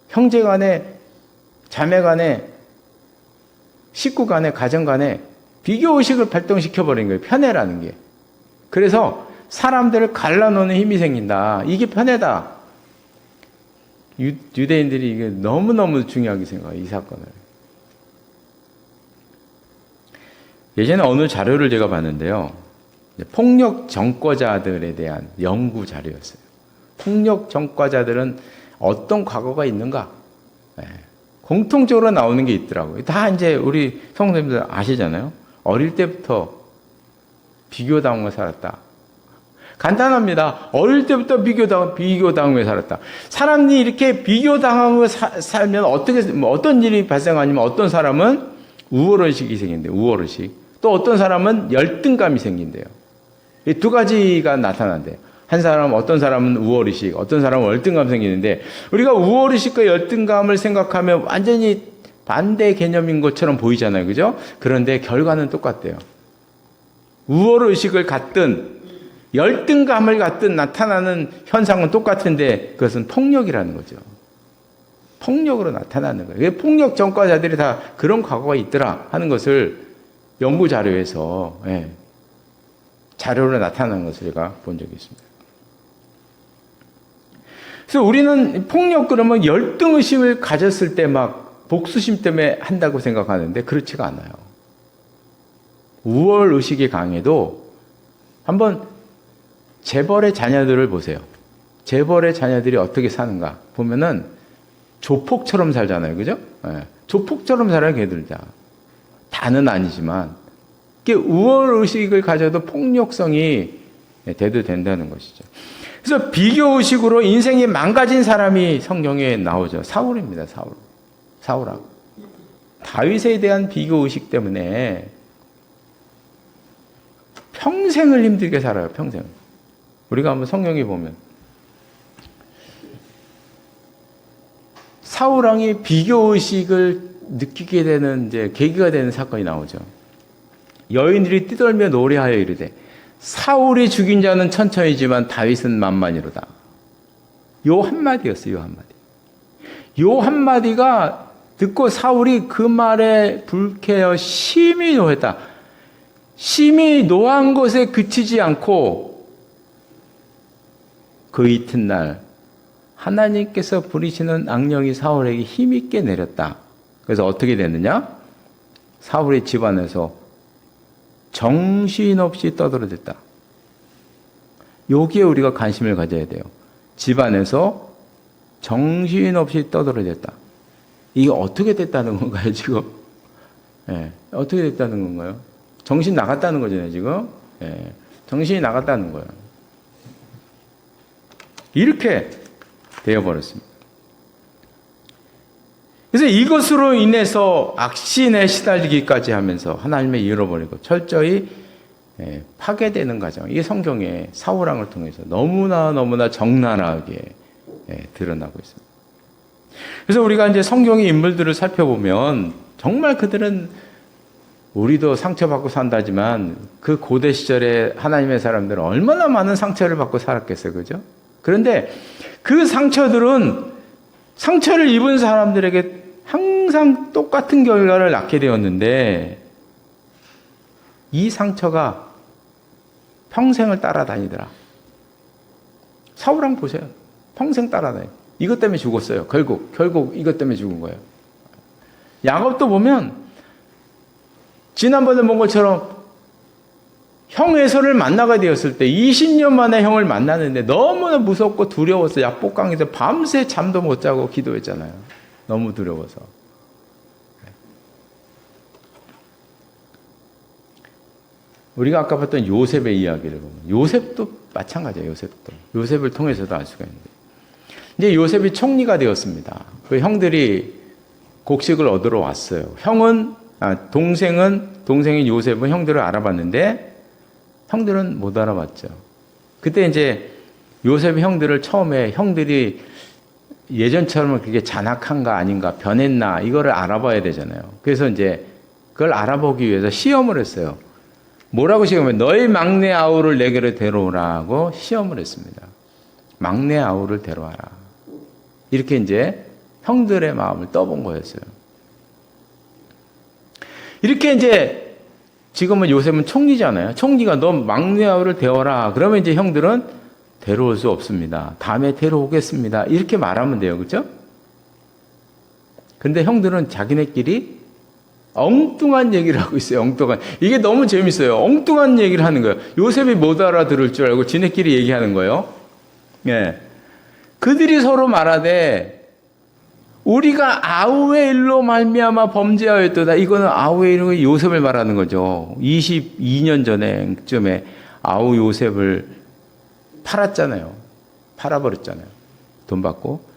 형제 간에, 자매 간에, 식구 간에, 가정 간에 비교의식을 발동시켜버린 거예요. 편애라는 게. 그래서 사람들을 갈라놓는 힘이 생긴다. 이게 편애다. 유대인들이 이게 너무너무 중요하게 생각해요. 이 사건을. 예전에 어느 자료를 제가 봤는데요. 폭력 전과자들에 대한 연구 자료였어요. 폭력 전과자들은 어떤 과거가 있는가? 공통적으로 나오는 게 있더라고요. 다 이제 우리 성도님들 아시잖아요. 어릴 때부터 비교당하고 살았다. 간단합니다. 어릴 때부터 비교당하며 살았다. 사람이 이렇게 비교당하고 살면 어떤 일이 발생하냐면 어떤 사람은 우월의식이 생긴대요. 우월의식. 또 어떤 사람은 열등감이 생긴대요. 이 두 가지가 나타난대요. 어떤 사람은 우월의식, 어떤 사람은 열등감 생기는데 우리가 우월의식과 열등감을 생각하면 완전히 반대 개념인 것처럼 보이잖아요. 그죠? 그런데 결과는 똑같대요. 우월의식을 갖든 열등감을 갖든 나타나는 현상은 똑같은데 그것은 폭력이라는 거죠. 폭력으로 나타나는 거예요. 폭력 전과자들이 다 그런 과거가 있더라 하는 것을 연구 자료에서 자료로 나타나는 것을 제가 본 적이 있습니다. 그래서 우리는 폭력 그러면 열등의식을 가졌을 때 막 복수심 때문에 한다고 생각하는데 그렇지가 않아요. 우월의식이 강해도 한번 재벌의 자녀들을 보세요. 재벌의 자녀들이 어떻게 사는가 보면은 조폭처럼 살잖아요. 그죠? 조폭처럼 살아요, 걔들 다. 다는 아니지만 우월의식을 가져도 폭력성이 대두된다는 것이죠. 그래서 비교의식으로 인생이 망가진 사람이 성경에 나오죠. 사울입니다. 사울하고. 다윗에 대한 비교의식 때문에 평생을 힘들게 살아요. 평생. 우리가 한번 성경에 보면 사울왕이 비교의식을 느끼게 되는 계기가 되는 사건이 나오죠. 여인들이 뛰덜며 노래하여 이르되 사울이 죽인 자는 천천히지만 다윗은 만만이로다. 요 한마디였어요. 요 한마디가 듣고 사울이 그 말에 불쾌하여 심히 노했다. 심히 노한 것에 그치지 않고 그 이튿날 하나님께서 부리시는 악령이 사울에게 힘있게 내렸다. 그래서 어떻게 됐느냐? 사울의 집안에서 정신없이 떠들어댔다. 여기에 우리가 관심을 가져야 돼요. 집안에서 정신없이 떠들어댔다. 이게 어떻게 됐다는 건가요, 지금? 어떻게 됐다는 건가요? 정신 나갔다는 거잖아요, 지금? 정신이 나갔다는 거예요. 이렇게 되어버렸습니다. 그래서 이것으로 인해서 악신에 시달리기까지 하면서 하나님을 잃어버리고 철저히 파괴되는 과정. 이게 성경의 사울왕을 통해서 너무나 적나라하게 드러나고 있습니다. 그래서 우리가 이제 성경의 인물들을 살펴보면 정말 그들은 우리도 상처받고 산다지만 그 고대 시절에 하나님의 사람들은 얼마나 많은 상처를 받고 살았겠어요. 그죠? 그런데 그 상처들은 상처를 입은 사람들에게 항상 똑같은 결과를 낳게 되었는데 이 상처가 평생을 따라다니더라. 사울왕 보세요. 평생 따라다녀요. 이것 때문에 죽었어요. 결국 이것 때문에 죽은 거예요. 야곱도 보면 지난번에 본 것처럼 형 에서를 만나게 되었을 때 20년 만에 형을 만나는데 너무나 무섭고 두려워서 약복강에서 밤새 잠도 못 자고 기도했잖아요. 너무 두려워서. 우리가 아까 봤던 요셉의 이야기를 보면 요셉도 마찬가지예요. 요셉을 통해서도 알 수가 있는데 이제 요셉이 총리가 되었습니다. 그 형들이 곡식을 얻으러 왔어요. 동생인 요셉은 형들을 알아봤는데 형들은 못 알아봤죠. 그때 이제 요셉의 형들을 처음에 형들이 예전처럼 그게 잔악한가 아닌가 변했나 이거를 알아봐야 되잖아요. 그래서 이제 그걸 알아보기 위해서 시험을 했어요. 뭐라고 시험을? 너희 막내 아우를 내게로 데려오라고 시험을 했습니다. 막내 아우를 데려와라. 이렇게 이제 형들의 마음을 떠본 거였어요. 이렇게 이제 지금은 요셉은 총리잖아요. 총리가 너 막내 아우를 데려와라. 그러면 이제 형들은 데려올 수 없습니다. 다음에 데려오겠습니다. 이렇게 말하면 돼요. 그렇죠? 근데 형들은 자기네끼리 엉뚱한 얘기를 하고 있어요. 이게 너무 재밌어요. 엉뚱한 얘기를 하는 거예요. 요셉이 못 알아들을 줄 알고 지네끼리 얘기하는 거예요. 그들이 서로 말하되 우리가 아우의 일로 말미암아 범죄하였도다. 이거는 아우의 일로 요셉을 말하는 거죠. 22년 전에쯤에 아우 요셉을 팔았잖아요. 팔아버렸잖아요. 돈 받고.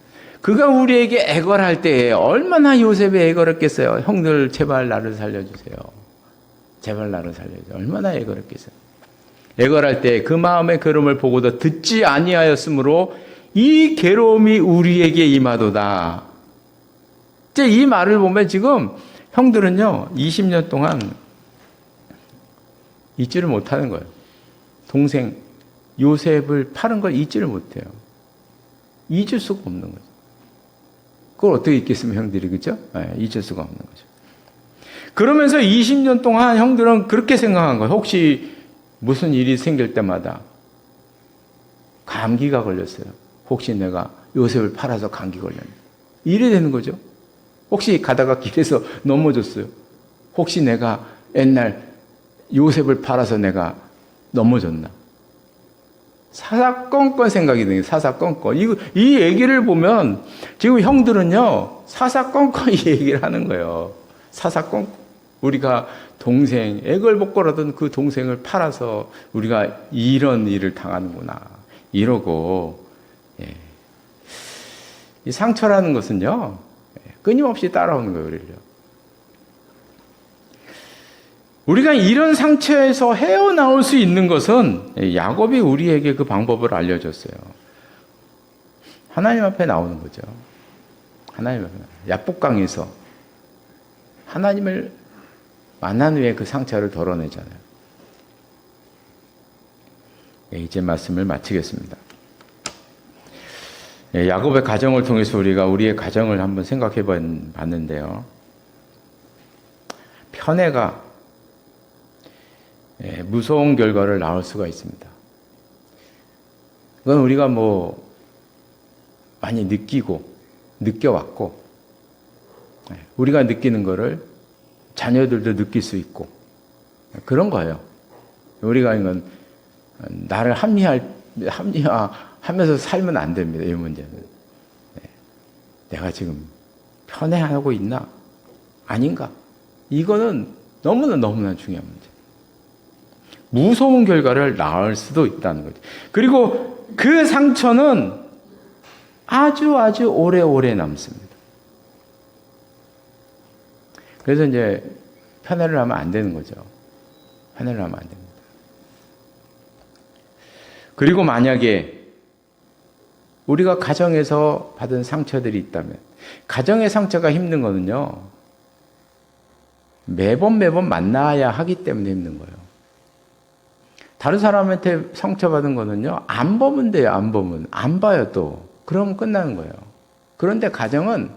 그가 우리에게 애걸할 때에 얼마나 요셉이 애걸했겠어요. 형들 제발 나를 살려주세요. 제발 나를 살려주세요. 얼마나 애걸했겠어요. 애걸할 때 그 마음의 괴로움을 보고도 듣지 아니하였으므로 이 괴로움이 우리에게 임하도다. 이제 이 말을 보면 지금 형들은요 20년 동안 잊지를 못하는 거예요. 동생 요셉을 파는 걸 잊지를 못해요. 잊을 수가 없는 거죠. 그걸 어떻게 잊겠습니까, 형들이, 그죠? 네, 잊을 수가 없는 거죠. 그러면서 20년 동안 형들은 그렇게 생각한 거예요. 혹시 무슨 일이 생길 때마다 감기가 걸렸어요. 혹시 내가 요셉을 팔아서 감기 걸렸네. 이래 되는 거죠. 혹시 가다가 길에서 넘어졌어요. 혹시 내가 옛날 요셉을 팔아서 내가 넘어졌나. 사사건건 생각이 드는 거예요. 사사건건. 이 얘기를 보면 지금 형들은요, 사사건건 이 얘기를 하는 거예요. 사사건건. 우리가 동생, 애걸복걸하던 그 동생을 팔아서 우리가 이런 일을 당하는구나. 이러고, 예. 이 상처라는 것은요, 끊임없이 따라오는 거예요, 우리를요. 우리가 이런 상처에서 헤어나올 수 있는 것은 야곱이 우리에게 그 방법을 알려줬어요. 하나님 앞에 나오는 거죠. 하나님 앞에. 야복강에서 하나님을 만난 후에 그 상처를 덜어내잖아요. 이제 말씀을 마치겠습니다. 야곱의 가정을 통해서 우리가 우리의 가정을 한번 생각해 봤는데요. 편애가 무서운 결과를 낳을 수가 있습니다. 그건 우리가 많이 느껴왔고, 우리가 느끼는 거를 자녀들도 느낄 수 있고, 그런 거예요. 우리가 이건 나를 합리화하면서 살면 안 됩니다. 이 문제는. 내가 지금 편애하고 있나? 아닌가? 이거는 너무나 중요한 문제. 무서운 결과를 낳을 수도 있다는 거죠. 그리고 그 상처는 아주 오래오래 남습니다. 그래서 이제 편애를 하면 안 되는 거죠. 편애를 하면 안 됩니다. 그리고 만약에 우리가 가정에서 받은 상처들이 있다면, 가정의 상처가 힘든 거는요, 매번 만나야 하기 때문에 힘든 거예요. 다른 사람한테 상처받은 거는요, 안 보면 돼요, 안 보면. 안 봐요, 또. 그러면 끝나는 거예요. 그런데 가정은,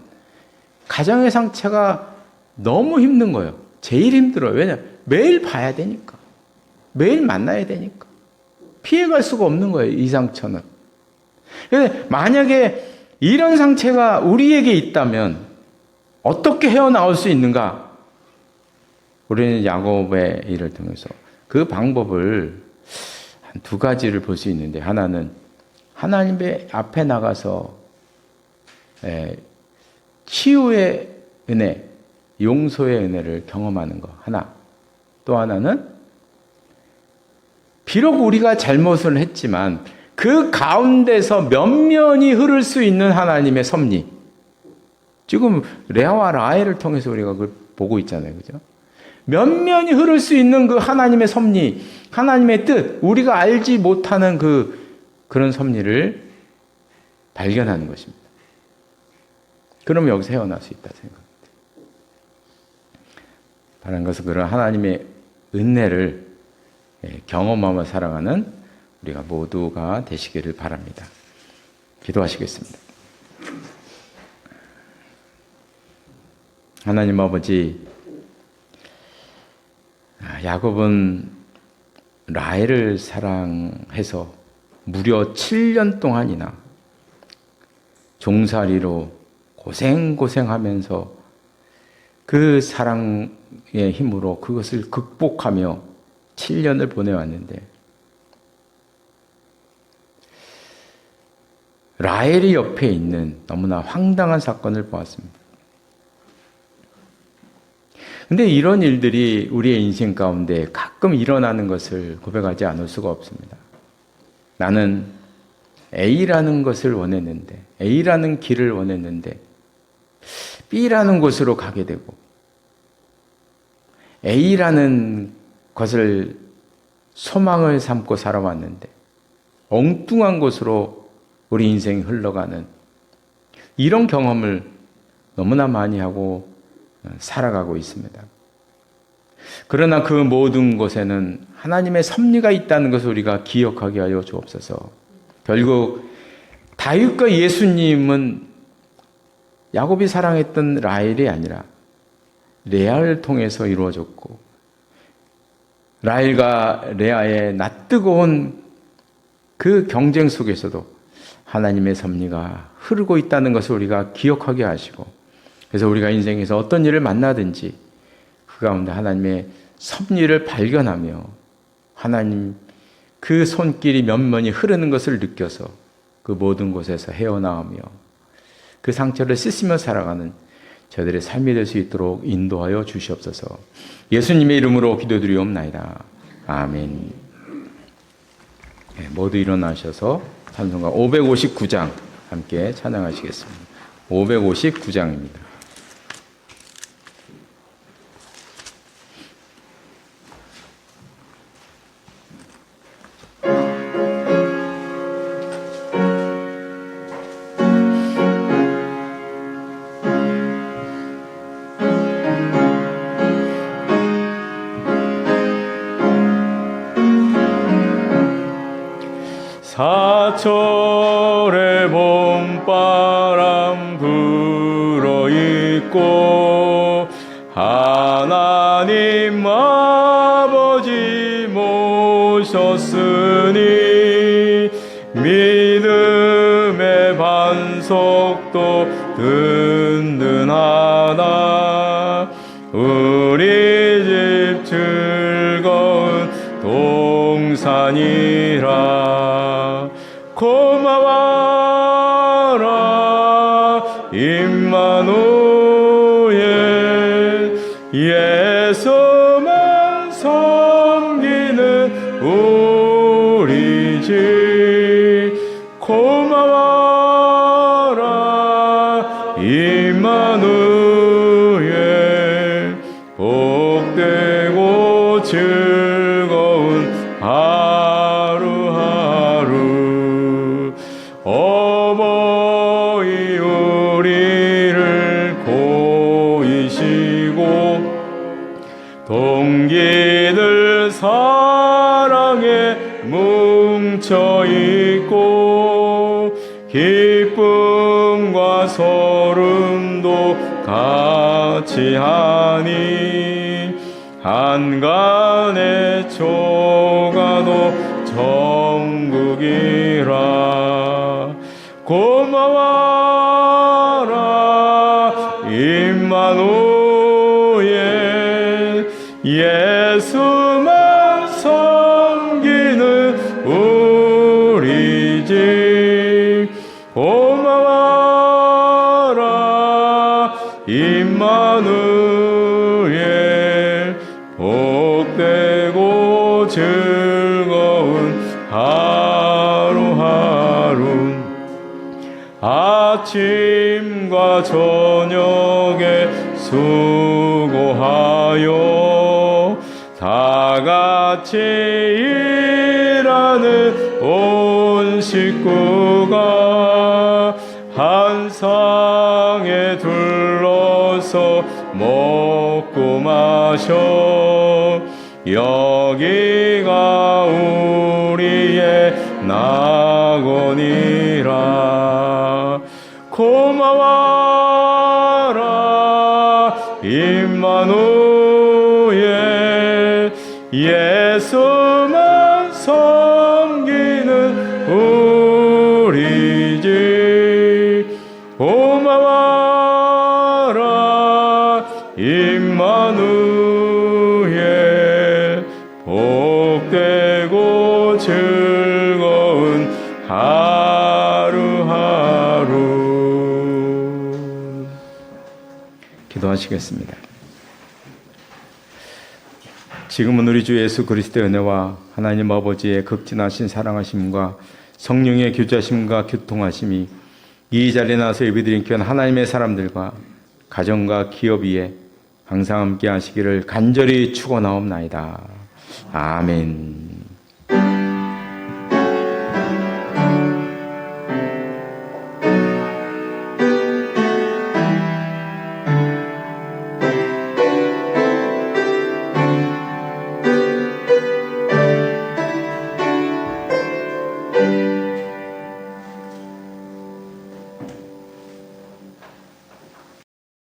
가정의 상처가 너무 힘든 거예요. 제일 힘들어요. 왜냐하면 매일 봐야 되니까. 매일 만나야 되니까. 피해갈 수가 없는 거예요, 이 상처는. 그런데 만약에 이런 상처가 우리에게 있다면 어떻게 헤어나올 수 있는가? 우리는 야곱의 일을 통해서 그 방법을 한 두 가지를 볼 수 있는데, 하나는 하나님의 앞에 나가서 치유의 은혜, 용서의 은혜를 경험하는 것 하나, 또 하나는 비록 우리가 잘못을 했지만 그 가운데서 면면이 흐를 수 있는 하나님의 섭리. 지금 레아와 라헬을 통해서 우리가 그걸 보고 있잖아요, 그죠? 면면이 흐를 수 있는 그 하나님의 섭리, 하나님의 뜻, 우리가 알지 못하는 그런 섭리를 발견하는 것입니다. 그러면 여기서 헤어날 수 있다 생각합니다. 바라는 것은 그런 하나님의 은혜를 경험하며 살아가는 우리가 모두가 되시기를 바랍니다. 기도하시겠습니다. 하나님 아버지, 야곱은 라헬을 사랑해서 무려 7년 동안이나 종살이로 고생하면서 그 사랑의 힘으로 그것을 극복하며 7년을 보내왔는데, 라헬이 옆에 있는 너무나 황당한 사건을 보았습니다. 근데 이런 일들이 우리의 인생 가운데 가끔 일어나는 것을 고백하지 않을 수가 없습니다. 나는 A라는 것을 원했는데, A라는 길을 원했는데 B라는 곳으로 가게 되고, A라는 것을 소망을 삼고 살아왔는데 엉뚱한 곳으로 우리 인생이 흘러가는 이런 경험을 너무나 많이 하고 살아가고 있습니다. 그러나 그 모든 곳에는 하나님의 섭리가 있다는 것을 우리가 기억하게 하여 주옵소서. 결국 다윗과 예수님은 야곱이 사랑했던 라헬이 아니라 레아를 통해서 이루어졌고, 라헬과 레아의 낯뜨거운 그 경쟁 속에서도 하나님의 섭리가 흐르고 있다는 것을 우리가 기억하게 하시고, 그래서 우리가 인생에서 어떤 일을 만나든지 그 가운데 하나님의 섭리를 발견하며 하나님 그 손길이 면면히 흐르는 것을 느껴서 그 모든 곳에서 헤어나오며 그 상처를 씻으며 살아가는 저들의 삶이 될 수 있도록 인도하여 주시옵소서. 예수님의 이름으로 기도드리옵나이다. 아멘. 네, 모두 일어나셔서 찬송가 559장 함께 찬양하시겠습니다. 559장입니다. 사철의 봄바람 불어있고 하나님 아버지 모셨으니 믿음의 반석도 든든하다. 우리 집 즐거운 동산이라. 고마워라 임마누엘, 예수만 섬기는 우리 집. 고마워라 임마누엘, 복되고 즐거운 하루하루. 어버이 우리를 고이시고 동기들 사랑에 뭉쳐있고 기쁨과 소름도 같이 하니 한간의 초가도 천국이라. 고마워라 임마누엘, 예수만 섬기는 우리 집. 고마워라 임마누엘, 복되고 즐거운 하루하루. 아침과 저녁에 수고하여 다같이 일하는 온 식구가 한 상에 둘러서 먹고 마셔. 여기가 우리의 낙원이라. 고마워라 임마누엘, 예수만 섬기는 우리 집. 고마워라 임마누엘, 복되고 즐거운 하루하루. 기도하시겠습니다. 지금은 우리 주 예수 그리스도의 은혜와 하나님 아버지의 극진하신 사랑하심과 성령의 교자심과 교통하심이 이 자리에 나와서 예배드린 귀한 하나님의 사람들과 가정과 기업 위에 항상 함께 하시기를 간절히 축원하옵나이다. 아멘.